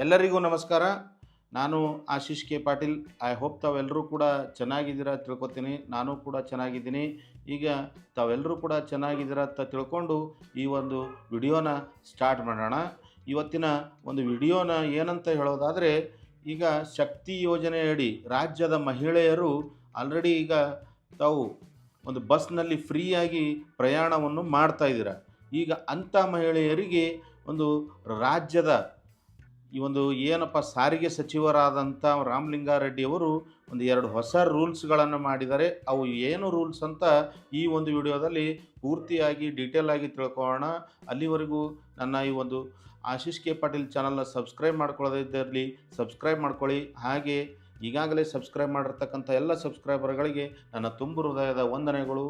ಎಲ್ಲರಿಗೂ ನಮಸ್ಕಾರ. ನಾನು Ashish K Patil. I hope ತಾವೆಲ್ಲರೂ ಕೂಡ ಚೆನ್ನಾಗಿದ್ದೀರಾ ತಿಳ್ಕೊತೀನಿ. ನಾನು ಕೂಡ ಚೆನ್ನಾಗಿದ್ದೀನಿ. ಈಗ ತಾವೆಲ್ಲರೂ ಕೂಡ ಚೆನ್ನಾಗಿದ್ದೀರಾ ಅಂತ ತಿಳ್ಕೊಂಡು ಈ ಒಂದು ವಿಡಿಯೋನ ಸ್ಟಾರ್ಟ್ ಮಾಡೋಣ. ಇವತ್ತಿನ ಒಂದು ವಿಡಿಯೋನ ಏನಂತ ಹೇಳೋದಾದರೆ, ಈಗ ಶಕ್ತಿ ಯೋಜನೆಯಡಿ ರಾಜ್ಯದ ಮಹಿಳೆಯರು ಆಲ್ರೆಡಿ ಈಗ ತಾವು ಒಂದು ಬಸ್ನಲ್ಲಿ ಫ್ರೀಯಾಗಿ ಪ್ರಯಾಣವನ್ನು ಮಾಡ್ತಾ ಇದ್ದೀರಾ. ಈಗ ಅಂಥ ಮಹಿಳೆಯರಿಗೆ ಒಂದು ರಾಜ್ಯದ ಈ ಒಂದು ಏನಪ್ಪ ಸಾರಿಗೆ ಸಚಿವರಾದಂಥ ರಾಮಲಿಂಗಾರೆಡ್ಡಿಯವರು ಒಂದು 2 ಹೊಸ ರೂಲ್ಸ್ಗಳನ್ನು ಮಾಡಿದ್ದಾರೆ. ಅವು ಏನು ರೂಲ್ಸ್ ಅಂತ ಈ ಒಂದು ವಿಡಿಯೋದಲ್ಲಿ ಪೂರ್ತಿಯಾಗಿ ಡೀಟೇಲ್ ಆಗಿ ತಿಳ್ಕೊಳ್ಳೋಣ. ಅಲ್ಲಿವರೆಗೂ ನನ್ನ ಈ ಒಂದು ಆಶೀಶ್ ಕೆ ಪಾಟೀಲ್ ಚಾನಲ್ನ ಸಬ್ಸ್ಕ್ರೈಬ್ ಮಾಡ್ಕೊಳ್ಳೋದಿದ್ದಲ್ಲಿ ಸಬ್ಸ್ಕ್ರೈಬ್ ಮಾಡ್ಕೊಳ್ಳಿ. ಹಾಗೆ ಈಗಾಗಲೇ ಸಬ್ಸ್ಕ್ರೈಬ್ ಮಾಡಿರ್ತಕ್ಕಂಥ ಎಲ್ಲ ಸಬ್ಸ್ಕ್ರೈಬರ್ಗಳಿಗೆ ನನ್ನ ತುಂಬು ಹೃದಯದ ವಂದನೆಗಳು.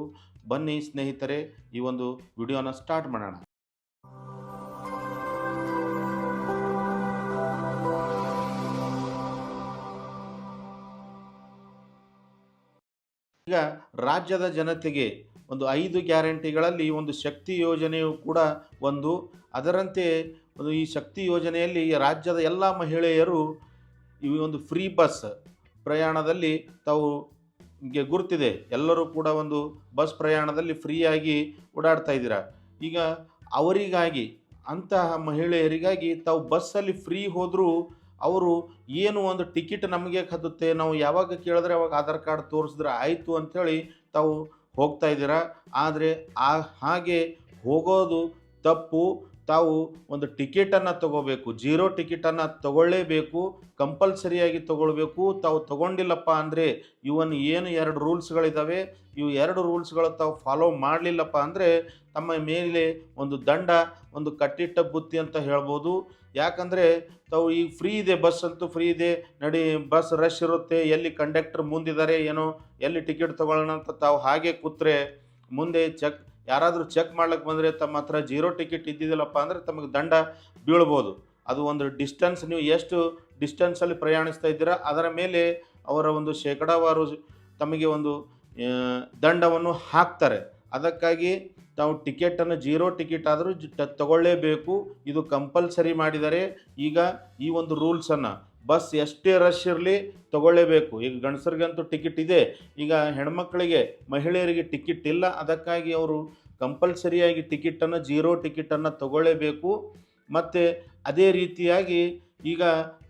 ಬನ್ನಿ ಸ್ನೇಹಿತರೆ, ಈ ಒಂದು ವಿಡಿಯೋನ ಸ್ಟಾರ್ಟ್ ಮಾಡೋಣ. ಈಗ ರಾಜ್ಯದ ಜನತೆಗೆ ಒಂದು 5 ಗ್ಯಾರಂಟಿಗಳಲ್ಲಿ ಒಂದು ಶಕ್ತಿ ಯೋಜನೆಯು ಕೂಡ ಒಂದು. ಅದರಂತೆ ಈ ಶಕ್ತಿ ಯೋಜನೆಯಲ್ಲಿ ರಾಜ್ಯದ ಎಲ್ಲ ಮಹಿಳೆಯರು ಈ ಒಂದು ಫ್ರೀ ಬಸ್ ಪ್ರಯಾಣದಲ್ಲಿ ತಾವು ಗುರುತಿದೆ, ಎಲ್ಲರೂ ಕೂಡ ಒಂದು ಬಸ್ ಪ್ರಯಾಣದಲ್ಲಿ ಫ್ರೀಯಾಗಿ ಓಡಾಡ್ತಾ ಇದ್ದೀರಾ. ಈಗ ಅವರಿಗಾಗಿ, ಅಂತಹ ಮಹಿಳೆಯರಿಗಾಗಿ ತಾವು ಬಸ್ಸಲ್ಲಿ ಫ್ರೀ ಹೋದರೂ ಅವರು ಏನು ಒಂದು ಟಿಕೆಟ್ ನಮಗೆ ಕದ್ದುತ್ತೆ, ನಾವು ಯಾವಾಗ ಕೇಳಿದ್ರೆ ಅವಾಗ ಆಧಾರ್ ಕಾರ್ಡ್ ತೋರಿಸಿದ್ರೆ ಆಯಿತು ಅಂಥೇಳಿ ತಾವು ಹೋಗ್ತಾ ಇದ್ದೀರಾ. ಆದರೆ ಹಾಗೆ ಹೋಗೋದು ತಪ್ಪು. ತಾವು ಒಂದು ಟಿಕೆಟನ್ನು ತಗೋಬೇಕು, 0 ಟಿಕೆಟನ್ನು ತಗೊಳ್ಳೇಬೇಕು, ಕಂಪಲ್ಸರಿಯಾಗಿ ತಗೊಳ್ಬೇಕು. ತಾವು ತಗೊಂಡಿಲ್ಲಪ್ಪ ಅಂದರೆ ಏನು 2 ರೂಲ್ಸ್ಗಳಿದ್ದಾವೆ, ಇವು 2 ರೂಲ್ಸ್ಗಳು ತಾವು ಫಾಲೋ ಮಾಡಲಿಲ್ಲಪ್ಪ ಅಂದರೆ ತಮ್ಮ ಮೇಲೆ ಒಂದು ದಂಡ, ಒಂದು ಕಟ್ಟಿಟ್ಟ ಬುತ್ತಿ ಅಂತ ಹೇಳ್ಬೋದು. ಯಾಕಂದರೆ ತಾವು ಈಗ ಫ್ರೀ ಇದೆ, ಬಸ್ ಅಂತೂ ಫ್ರೀ ಇದೆ, ನಡಿ ಬಸ್ ರಶ್ ಇರುತ್ತೆ, ಎಲ್ಲಿ ಕಂಡಕ್ಟರ್ ಮುಂದಿದ್ದಾರೆ ಏನೋ, ಎಲ್ಲಿ ಟಿಕೆಟ್ ತೊಗೊಳ್ಳೋಣ ಅಂತ ತಾವು ಹಾಗೆ ಕೂತ್ರೆ ಮುಂದೆ ಯಾರಾದರೂ ಚೆಕ್ ಮಾಡ್ಲಿಕ್ಕೆ ಬಂದರೆ ತಮ್ಮ ಹತ್ರ 0 ಟಿಕೆಟ್ ಇದ್ದಿದ್ದಿಲ್ಲಪ್ಪ ಅಂದರೆ ತಮಗೆ ದಂಡ ಬೀಳ್ಬೋದು. ಅದು ಒಂದು ಡಿಸ್ಟೆನ್ಸ್, ನೀವು ಎಷ್ಟು ಡಿಸ್ಟೆನ್ಸಲ್ಲಿ ಪ್ರಯಾಣಿಸ್ತಾ ಇದ್ದೀರಾ ಅದರ ಮೇಲೆ ಅವರ ಒಂದು ಶೇಕಡಾವಾರು ತಮಗೆ ಒಂದು ದಂಡವನ್ನು ಹಾಕ್ತಾರೆ. ಅದಕ್ಕಾಗಿ ತಾವು ಟಿಕೆಟನ್ನು 0 ಟಿಕೆಟ್ ಆದರೂ ತಗೊಳ್ಳೇಬೇಕು. ಇದು ಕಂಪಲ್ಸರಿ ಮಾಡಿದ್ದಾರೆ. ಈಗ ಈ ಒಂದು ರೂಲ್ಸನ್ನು ಬಸ್ ಎಷ್ಟೇ ರಶ್ ಇರಲಿ ತಗೊಳ್ಳೇಬೇಕು. ಈಗ ಗಂಡಸರಿಗಂತೂ ಟಿಕೆಟ್ ಇದೆ, ಈಗ ಹೆಣ್ಮಕ್ಳಿಗೆ, ಮಹಿಳೆಯರಿಗೆ ಟಿಕೆಟ್ ಇಲ್ಲ. ಅದಕ್ಕಾಗಿ ಅವರು ಕಂಪಲ್ಸರಿಯಾಗಿ ಟಿಕೆಟನ್ನು 0 ಟಿಕೆಟನ್ನು ತಗೊಳ್ಳೇಬೇಕು. ಮತ್ತು ಅದೇ ರೀತಿಯಾಗಿ ಈಗ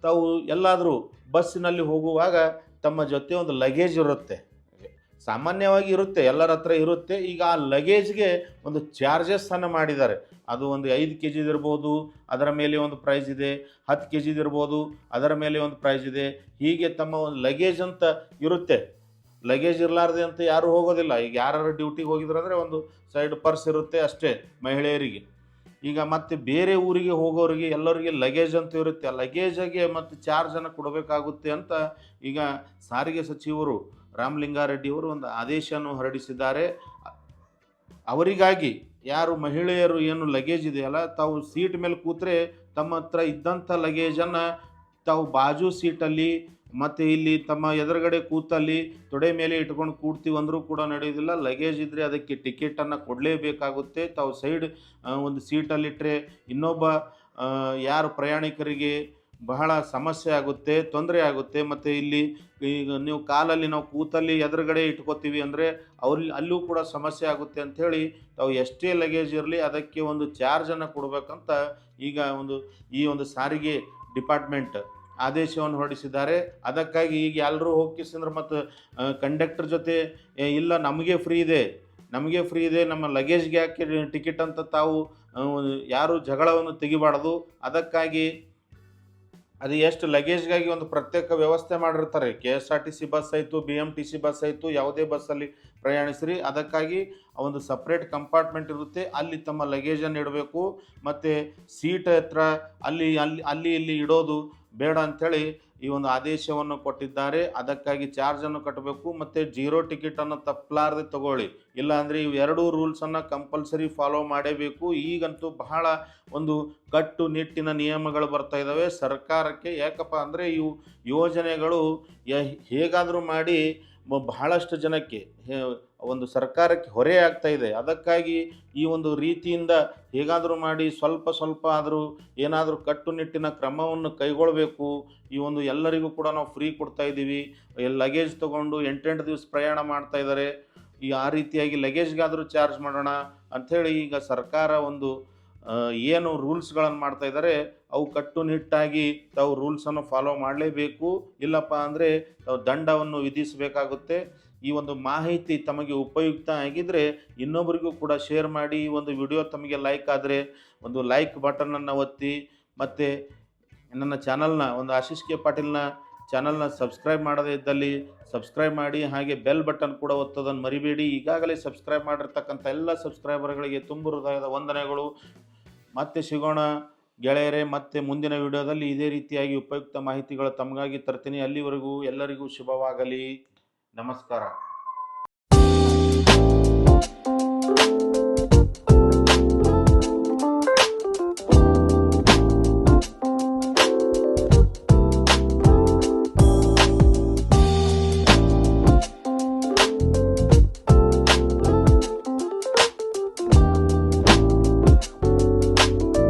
ತಾವು ಎಲ್ಲಾದರೂ ಬಸ್ಸಿನಲ್ಲಿ ಹೋಗುವಾಗ ತಮ್ಮ ಜೊತೆ ಒಂದು ಲಗೇಜ್ ಇರುತ್ತೆ, ಸಾಮಾನ್ಯವಾಗಿ ಇರುತ್ತೆ, ಎಲ್ಲರ ಹತ್ರ ಇರುತ್ತೆ. ಈಗ ಆ ಲಗೇಜ್ಗೆ ಒಂದು ಚಾರ್ಜಸ್ಸನ್ನು ಮಾಡಿದ್ದಾರೆ. ಅದು ಒಂದು 5 ಕೆ ಜಿದು ಇರ್ಬೋದು, ಅದರ ಮೇಲೆ ಒಂದು ಪ್ರೈಸ್ ಇದೆ, 10 ಕೆ ಜಿದು ಇರ್ಬೋದು, ಅದರ ಮೇಲೆ ಒಂದು ಪ್ರೈಸ್ ಇದೆ. ಹೀಗೆ ತಮ್ಮ ಒಂದು ಲಗೇಜ್ ಅಂತ ಇರುತ್ತೆ. ಲಗೇಜ್ ಇರಲಾರ್ದೆ ಅಂತ ಯಾರೂ ಹೋಗೋದಿಲ್ಲ. ಈಗ ಯಾರು ಡ್ಯೂಟಿಗೆ ಹೋಗಿದ್ರು ಅಂದರೆ ಒಂದು ಸೈಡ್ ಪರ್ಸ್ ಇರುತ್ತೆ ಅಷ್ಟೇ ಮಹಿಳೆಯರಿಗೆ. ಈಗ ಮತ್ತು ಬೇರೆ ಊರಿಗೆ ಹೋಗೋರಿಗೆ ಎಲ್ಲರಿಗೆ ಲಗೇಜ್ ಅಂತ ಇರುತ್ತೆ. ಆ ಲಗೇಜಿಗೆ ಮತ್ತು ಚಾರ್ಜನ್ನು ಕೊಡಬೇಕಾಗುತ್ತೆ ಅಂತ ಈಗ ಸಾರಿಗೆ ಸಚಿವರು ರಾಮಲಿಂಗಾರೆಡ್ಡಿಯವರು ಒಂದು ಆದೇಶವನ್ನು ಹೊರಡಿಸಿದ್ದಾರೆ. ಅವರಿಗಾಗಿ ಯಾರು ಮಹಿಳೆಯರು ಏನು ಲಗೇಜ್ ಇದೆಯಲ್ಲ, ತಾವು ಸೀಟ್ ಮೇಲೆ ಕೂತ್ರೆ ತಮ್ಮ ಹತ್ರ ಇದ್ದಂಥ ಲಗೇಜನ್ನು ತಾವು ಬಾಜು ಸೀಟಲ್ಲಿ ಮತ್ತು ಇಲ್ಲಿ ತಮ್ಮ ಎದುರುಗಡೆ ಕೂತಲ್ಲಿ ತೊಡೆ ಮೇಲೆ ಇಟ್ಕೊಂಡು ಕೂಡ್ತೀವಿ ಅಂದರೂ ಕೂಡ ನಡೆಯೋದಿಲ್ಲ. ಲಗೇಜ್ ಇದ್ದರೆ ಅದಕ್ಕೆ ಟಿಕೆಟನ್ನು ಕೊಡಲೇಬೇಕಾಗುತ್ತೆ. ತಾವು ಸೈಡ್ ಒಂದು ಸೀಟಲ್ಲಿಟ್ಟರೆ ಇನ್ನೊಬ್ಬ ಯಾರು ಪ್ರಯಾಣಿಕರಿಗೆ ಬಹಳ ಸಮಸ್ಯೆ ಆಗುತ್ತೆ, ತೊಂದರೆ ಆಗುತ್ತೆ. ಮತ್ತು ಇಲ್ಲಿ ಈಗ ನೀವು ಕಾಲಲ್ಲಿ ನಾವು ಕೂತಲ್ಲಿ ಎದುರುಗಡೆ ಇಟ್ಕೋತೀವಿ ಅಂದರೆ ಅಲ್ಲೂ ಕೂಡ ಸಮಸ್ಯೆ ಆಗುತ್ತೆ ಅಂಥೇಳಿ ತಾವು ಎಷ್ಟೇ ಲಗೇಜ್ ಇರಲಿ ಅದಕ್ಕೆ ಒಂದು ಚಾರ್ಜನ್ನು ಕೊಡಬೇಕಂತ ಈಗ ಈ ಒಂದು ಸಾರಿಗೆ ಡಿಪಾರ್ಟ್ಮೆಂಟ್ ಆದೇಶವನ್ನು ಹೊರಡಿಸಿದ್ದಾರೆ. ಅದಕ್ಕಾಗಿ ಈಗ ಎಲ್ಲರೂ ಹೋಗಿಸಿದ್ರೆ ಮತ್ತು ಕಂಡಕ್ಟರ್ ಜೊತೆ ಇಲ್ಲ ನಮಗೆ ಫ್ರೀ ಇದೆ ನಮ್ಮ ಲಗೇಜ್ಗೆ ಯಾಕೆ ಟಿಕೆಟ್ ಅಂತ ತಾವು ಯಾರು ಜಗಳವನ್ನು ತೆಗಿಬಾರ್ದು. ಅದಕ್ಕಾಗಿ ಅದು ಎಷ್ಟು ಲಗೇಜ್ಗಾಗಿ ಒಂದು ಪ್ರತ್ಯೇಕ ವ್ಯವಸ್ಥೆ ಮಾಡಿರ್ತಾರೆ. KSRTC ಬಸ್ ಆಯಿತು, BMTC ಬಸ್ ಆಯಿತು, ಯಾವುದೇ ಬಸ್ಸಲ್ಲಿ ಪ್ರಯಾಣಿಸ್ರಿ, ಅದಕ್ಕಾಗಿ ಒಂದು ಸಪ್ರೇಟ್ ಕಂಪಾರ್ಟ್ಮೆಂಟ್ ಇರುತ್ತೆ, ಅಲ್ಲಿ ತಮ್ಮ ಲಗೇಜನ್ನು ಇಡಬೇಕು. ಮತ್ತು ಸೀಟ್ ಹತ್ರ ಅಲ್ಲಿ ಇಡೋದು ಬೇಡ ಅಂಥೇಳಿ ಈ ಒಂದು ಆದೇಶವನ್ನು ಕೊಟ್ಟಿದ್ದಾರೆ. ಅದಕ್ಕಾಗಿ ಚಾರ್ಜನ್ನು ಕಟ್ಟಬೇಕು ಮತ್ತು 0 ಟಿಕೆಟನ್ನು ತಪ್ಪಲಾರದೆ ತಗೊಳ್ಳಿ. ಇಲ್ಲಾಂದರೆ ಇವು 2 ರೂಲ್ಸನ್ನು ಕಂಪಲ್ಸರಿ ಫಾಲೋ ಮಾಡೇಬೇಕು. ಈಗಂತೂ ಬಹಳ ಒಂದು ಕಟ್ಟುನಿಟ್ಟಿನ ನಿಯಮಗಳು ಬರ್ತಾ ಇದ್ದಾವೆ ಸರ್ಕಾರಕ್ಕೆ. ಯಾಕಪ್ಪ ಅಂದರೆ ಇವು ಯೋಜನೆಗಳು ಹೇಗಾದರೂ ಮಾಡಿ ಬಹಳಷ್ಟು ಜನಕ್ಕೆ ಒಂದು ಸರ್ಕಾರಕ್ಕೆ ಹೊರೆ ಆಗ್ತಾ ಇದೆ. ಅದಕ್ಕಾಗಿ ಈ ಒಂದು ರೀತಿಯಿಂದ ಹೇಗಾದರೂ ಮಾಡಿ ಸ್ವಲ್ಪ ಆದರೂ ಏನಾದರೂ ಕಟ್ಟುನಿಟ್ಟಿನ ಕ್ರಮವನ್ನು ಕೈಗೊಳ್ಳಬೇಕು. ಈ ಒಂದು ಎಲ್ಲರಿಗೂ ಕೂಡ ನಾವು ಫ್ರೀ ಕೊಡ್ತಾ ಇದ್ದೀವಿ. ಲಗೇಜ್ ತೊಗೊಂಡು 8 ದಿವಸ ಪ್ರಯಾಣ ಮಾಡ್ತಾ ಇದ್ದಾರೆ. ಆ ರೀತಿಯಾಗಿ ಲಗೇಜ್ಗಾದರೂ ಚಾರ್ಜ್ ಮಾಡೋಣ ಅಂಥೇಳಿ ಈಗ ಸರ್ಕಾರ ಒಂದು ಏನು ರೂಲ್ಸ್ಗಳನ್ನು ಮಾಡ್ತಾ ಇದ್ದಾರೆ ಅವು ಕಟ್ಟುನಿಟ್ಟಾಗಿ ತಾವು ರೂಲ್ಸನ್ನು ಫಾಲೋ ಮಾಡಲೇಬೇಕು. ಇಲ್ಲಪ್ಪ ಅಂದರೆ ತಾವು ದಂಡವನ್ನು ವಿಧಿಸಬೇಕಾಗುತ್ತೆ. ಈ ಒಂದು ಮಾಹಿತಿ ತಮಗೆ ಉಪಯುಕ್ತ ಆಗಿದ್ದರೆ ಇನ್ನೊಬ್ಬರಿಗೂ ಕೂಡ ಶೇರ್ ಮಾಡಿ. ಈ ಒಂದು ವಿಡಿಯೋ ತಮಗೆ ಲೈಕ್ ಆದರೆ ಒಂದು ಲೈಕ್ ಬಟನನ್ನು ಒತ್ತಿ, ಮತ್ತು ನನ್ನ ಚಾನಲ್ನ ಒಂದು ಆಶೀಶ್ ಕೆ ಪಾಟೀಲ್ನ ಚಾನಲ್ನ ಸಬ್ಸ್ಕ್ರೈಬ್ ಮಾಡದೇ ಇದ್ದಲ್ಲಿ ಸಬ್ಸ್ಕ್ರೈಬ್ ಮಾಡಿ. ಹಾಗೆ ಬೆಲ್ ಬಟನ್ ಕೂಡ ಒತ್ತೋದನ್ನು ಮರಿಬೇಡಿ. ಈಗಾಗಲೇ ಸಬ್ಸ್ಕ್ರೈಬ್ ಮಾಡಿರ್ತಕ್ಕಂಥ ಎಲ್ಲ ಸಬ್ಸ್ಕ್ರೈಬರ್ಗಳಿಗೆ ತುಂಬ ಹೃದಯದ ವಂದನೆಗಳು. ಮತ್ತೆ ಸಿಗೋಣ ಗೆಳೆಯರೇ. ಮತ್ತೆ ಮುಂದಿನ ವಿಡಿಯೋದಲ್ಲಿ ಇದೇ ರೀತಿಯಾಗಿ ಉಪಯುಕ್ತ ಮಾಹಿತಿಗಳು ತಮಗಾಗಿ ತರ್ತೀನಿ. ಅಲ್ಲಿವರೆಗೂ ಎಲ್ಲರಿಗೂ ಶುಭವಾಗಲಿ. ನಮಸ್ಕಾರ.